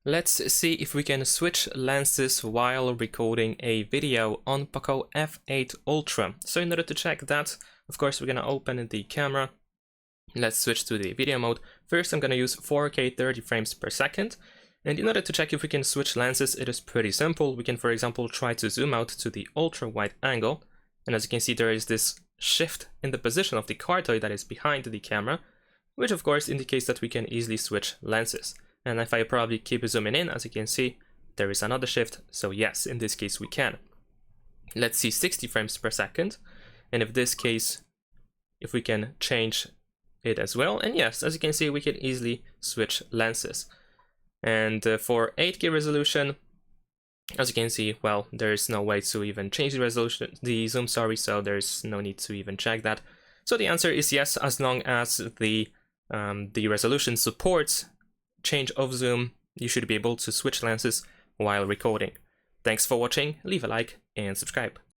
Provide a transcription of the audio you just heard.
Let's see if we can switch lenses while recording a video on POCO F8 Ultra. So in order to check that, of course, we're going to open the camera. Let's switch to the video mode. First, I'm going to use 4K 30 frames per second. And in order to check if we can switch lenses, it is pretty simple. We can, for example, try to zoom out to the ultra wide angle. And as you can see, there is this shift in the position of the cardioid that is behind the camera, which of course indicates that we can easily switch lenses. And if I probably keep zooming in, as you can see, there is another shift. So yes, in this case we can. Let's see 60 frames per second. And in this case, if we can change it as well. And yes, as you can see, we can easily switch lenses. And for 8K resolution, as you can see, well, there is no way to even change the resolution, the zoom, so there's no need to even check that. So the answer is yes, as long as the resolution supports change of zoom, you should be able to switch lenses while recording. Thanks for watching, leave a like and subscribe.